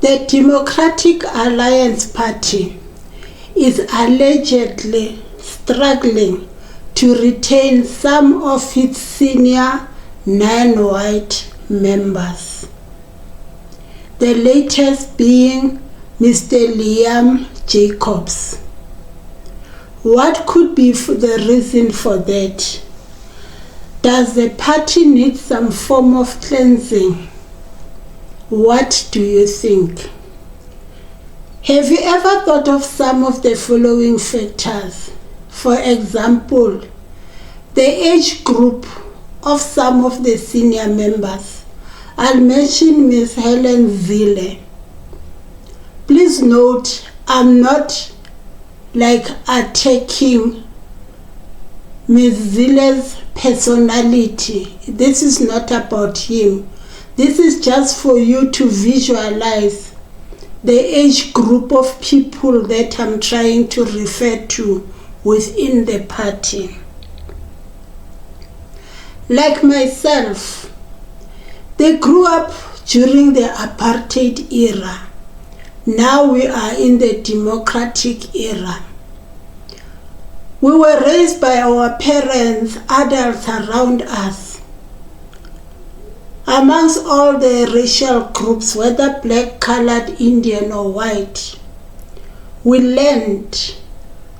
The Democratic Alliance Party is allegedly struggling to retain some of its senior non-white members, the latest being Mr. Liamjacobs. What could be the reason for that? Does the party need some form of cleansing? What do you think? Have you ever thought of some of the following factors? For example, the age group of some of the senior members. I'll mention Ms. Hellenzille. Please note, I'm not attacking Ms. Zille's personality. This is not about him. This is just for you to visualize the age group of people that I'm trying to refer to within the party. Like myself, they grew up during the apartheid era. Now we are in the democratic era. We were raised by our parents, adults around us. Amongst all the racial groups, whether black, colored, Indian or white, we learned,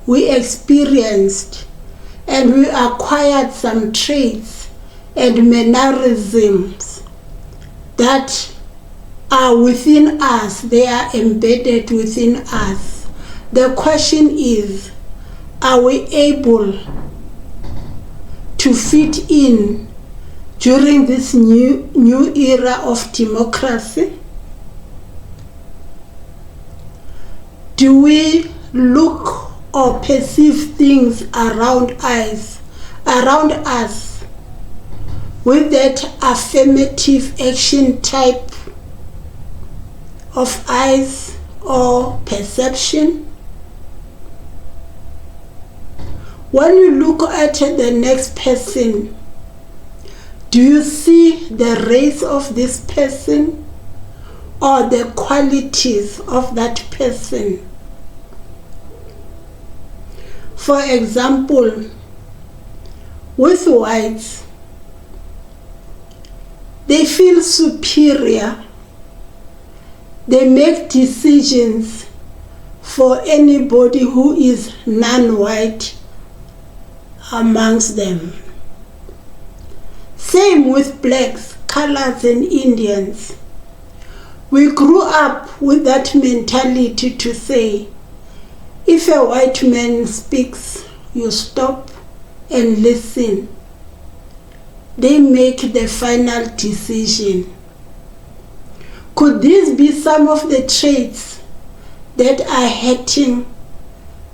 we experienced, and we acquired some traits and mannerisms that are within us. They are embedded within us. The question is, are we able to fit in during this new era of democracy? Do we look or perceive things around us with that affirmative action type of eyes or perception? When you look at the next person, do you see the race of this person or the qualities of that person? For example, with whites, they feel superior. They make decisions for anybody who is non-white amongst them. Same with blacks, coloreds and Indians. We grew up with that mentality to say, if a white man speaks, you stop and listen. They make the final decision. Could these be some of the traits that are hurting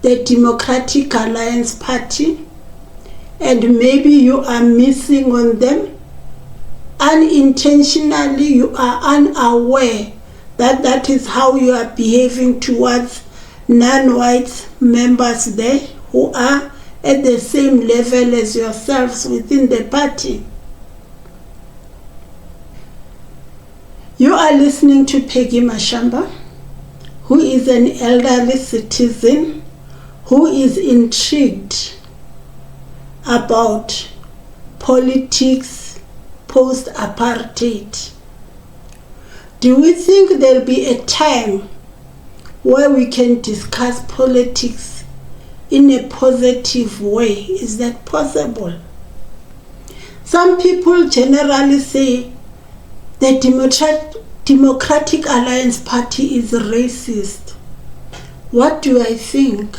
the Democratic Alliance Party? And maybe you are missing on them. Unintentionally, you are unaware that that is how you are behaving towards non-white members there who are at the same level as yourselves within the party. You are listening to Peggy Mashamba, who is an elderly citizen who is intrigued about politics post-apartheid. Do we think there'll be a time where we can discuss politics in a positive way? Is that possible? Some people generally say the Democratic Alliance Party is racist. What do I think?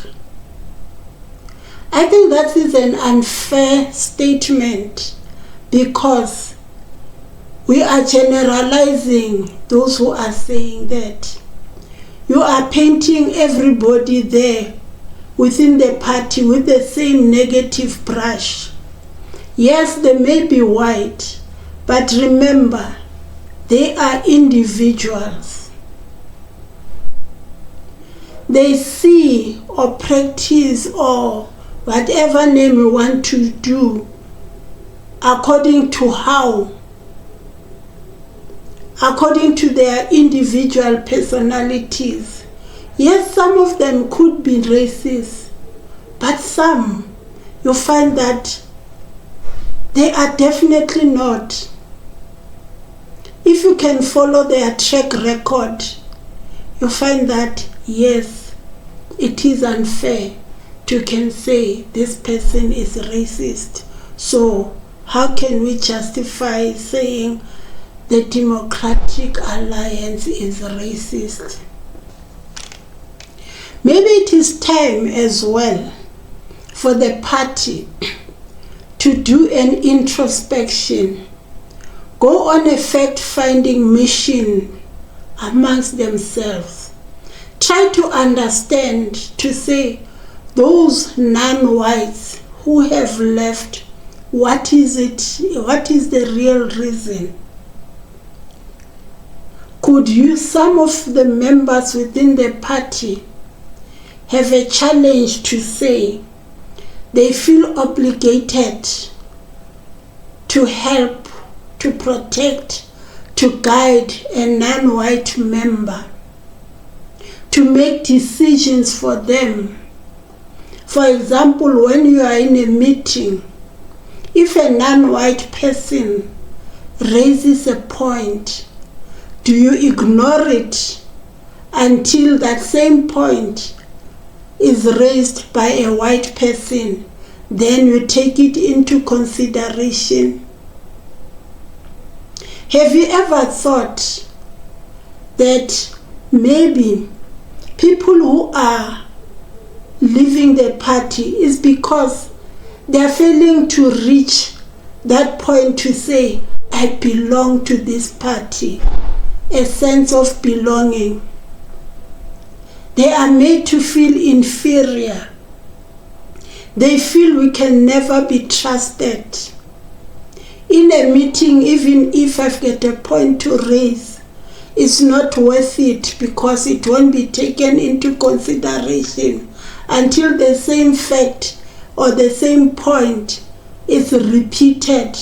I think that is an unfair statement because we are generalizing those who are saying that. You are painting everybody there within the party with the same negative brush. Yes, they may be white, but remember, they are individuals. They see or practice or whatever name you want to do according to how according to their individual personalities. Yes, some of them could be racist, but some, you find that they are definitely not. If you can follow their track record, you find that yes, it is unfair to can say this person is racist. So how can we justify saying the Democratic Alliance is racist? Maybe it is time as well for the party to do an introspection, go on a fact-finding mission amongst themselves, try to understand, to say, those non-whites who have left, what is the real reason? Could some of the members within the party have a challenge to say they feel obligated to help, to protect, to guide a non-white member, to make decisions for them? For example, when you are in a meeting, if a non-white person raises a point, do you ignore it until that same point is raised by a white person? Then you take it into consideration. Have you ever thought that maybe people who are leaving the party is because they are failing to reach that point to say, I belong to this party, a sense of belonging? They are made to feel inferior. They feel we can never be trusted. In a meeting, even if I get a point to raise, it's not worth it because it won't be taken into consideration until the same fact or the same point is repeated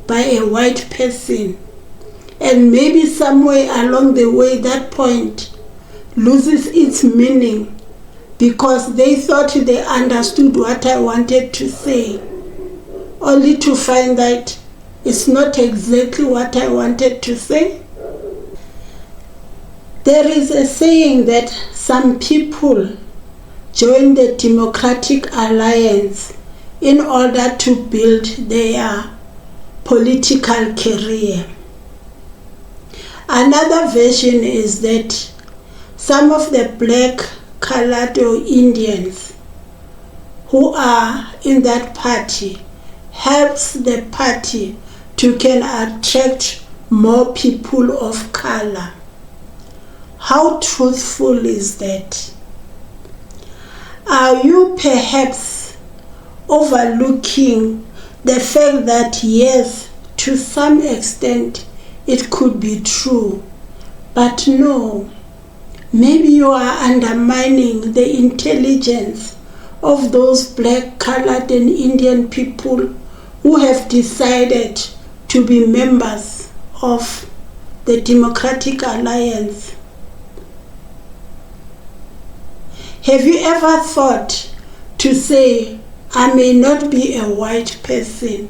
by a white person. And maybe somewhere along the way that point loses its meaning because they thought they understood what I wanted to say, only to find that it's not exactly what I wanted to say. There is a saying that some people join the Democratic Alliance in order to build their political career. Another version is that some of the black, colored or Indians who are in that party helps the party to can attract more people of color. How truthful is that? Are you perhaps overlooking the fact that yes, to some extent it could be true, but no, maybe you are undermining the intelligence of those black, colored and Indian people who have decided to be members of the Democratic Alliance? Have you ever thought to say, I may not be a white person,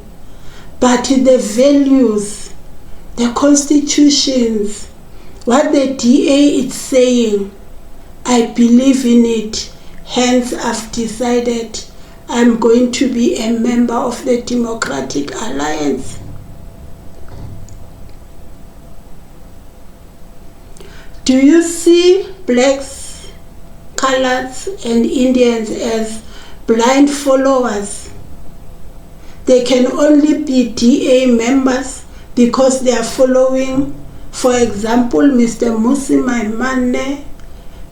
but the values, the constitutions, what the DA is saying, I believe in it, hence I've decided I'm going to be a member of the Democratic Alliance? Do you see blacks, coloreds and Indians as blind followers? They can only be DA members because they are following, for example, Mr. mmusimaimane,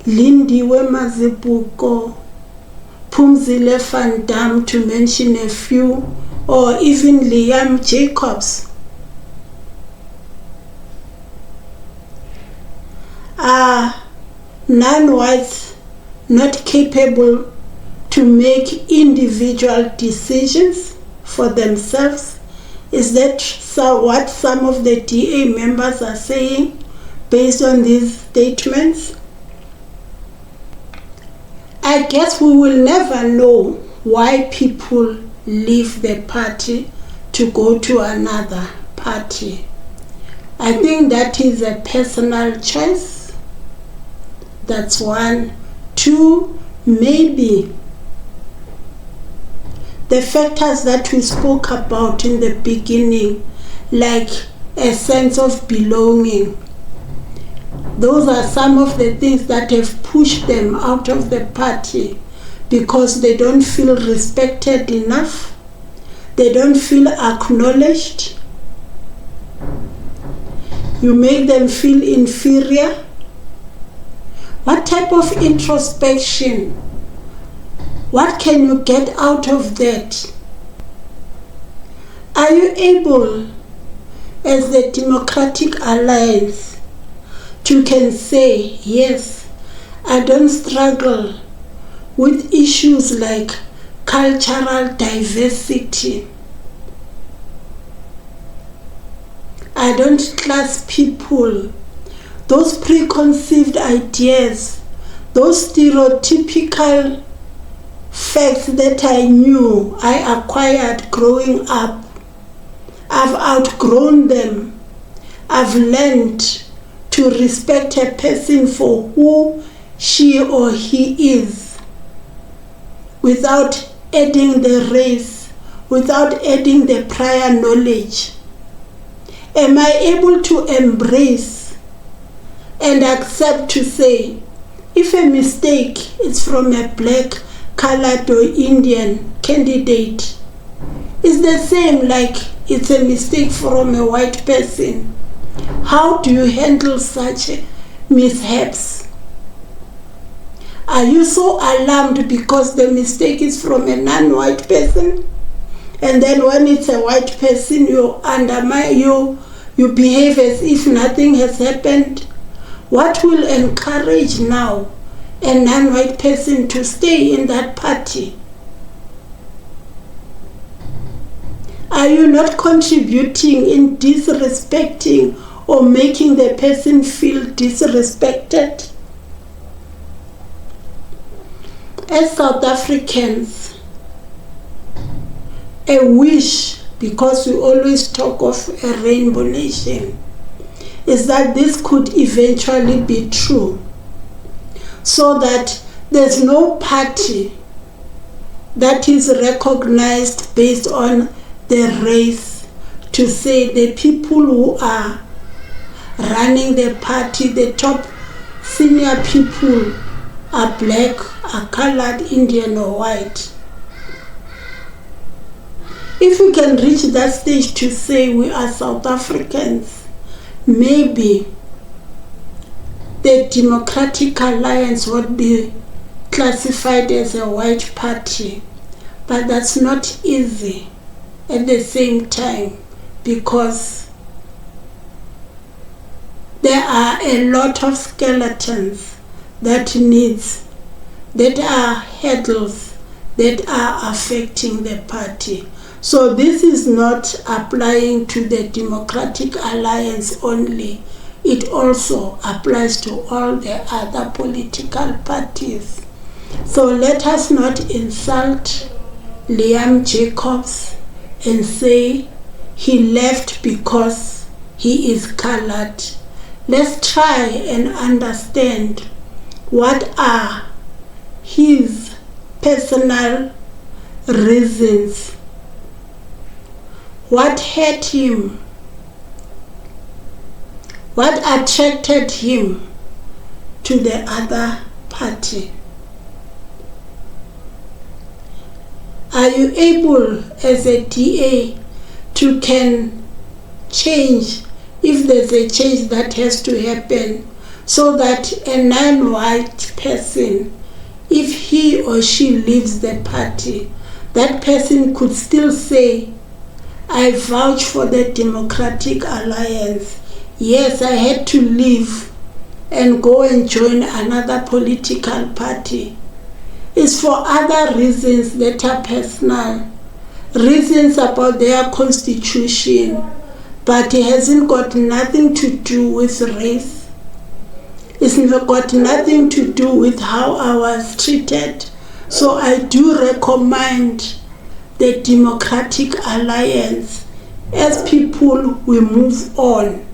Lindiwe Mazibuko, Phumzile Van Dam, to mention a few, or even liamjacobs. Are non-whites not capable to make individual decisions for themselves Is that what some of the DA members are saying based on these statements? I guess we will never know why people leave the party to go to another party. I think that is a personal choice. That's one. Two, maybe the factors that we spoke about in the beginning, like a sense of belonging. Those are some of the things that have pushed them out of the party because they don't feel respected enough. They don't feel acknowledged. You make them feel inferior. What type of introspection? What can you get out of that? Are you able, as the Democratic Alliance, to can say, yes, I don't struggle with issues like cultural diversity. I don't class people. Those preconceived ideas, those stereotypical facts that I knew, I acquired growing up. I've outgrown them. I've learned to respect a person for who she or he is, without adding the race, without adding the prior knowledge. Am I able to embrace and accept to say, if a mistake is from a black, colored or Indian candidate, it's the same like it's a mistake from a white person? How do you handle such mishaps? Are you so alarmed because the mistake is from a non-white person? And then when it's a white person, you undermine, you behave as if nothing has happened? What will encourage now a non-white person to stay in that party? Are you not contributing in disrespecting or making the person feel disrespected? As South Africans, a wish, because we always talk of a rainbow nation, is that this could eventually be true, so that there's no party that is recognized based on the race, to say the people who are running the party, the top senior people, are black, are colored, Indian or white. If we can reach that stage to say we are South Africans, maybe the Democratic Alliance would be classified as a white party. But that's not easy at the same time, because there are a lot of skeletons that are hurdles that are affecting the party. So this is not applying to the Democratic Alliance only. It also applies to all the other political parties. So let us not insult Liam Jacobs and say he left because he is colored. Let's try and understand what are his personal reasons. What hurt him? What attracted him to the other party? Are you able as a DA to can change, if there's a change that has to happen, so that a non-white person, if he or she leaves the party, that person could still say, I vouch for the Democratic Alliance. Yes, I had to leave and go and join another political party. It's for other reasons that are personal, reasons about their constitution, but it hasn't got nothing to do with race. It's got nothing to do with how I was treated. So I do recommend the Democratic Alliance. As people, we move on,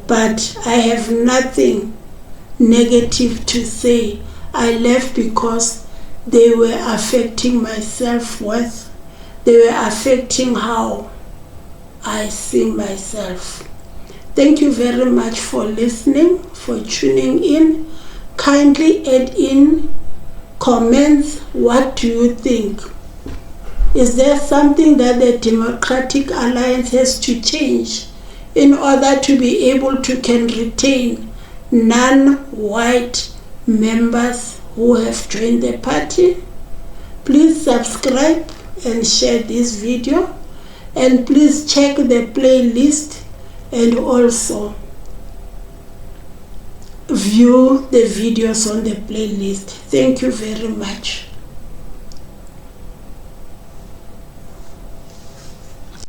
but I have nothing negative to say. I left because they were affecting my self-worth. They were affecting how I see myself. Thank you very much for listening, for tuning in. Kindly add in comments. What do you think? Is there something that the Democratic Alliance has to change in order to be able to can retain non-white members who have joined the party? Please subscribe and share this video, and please check the playlist and also view the videos on the playlist. Thank you very much.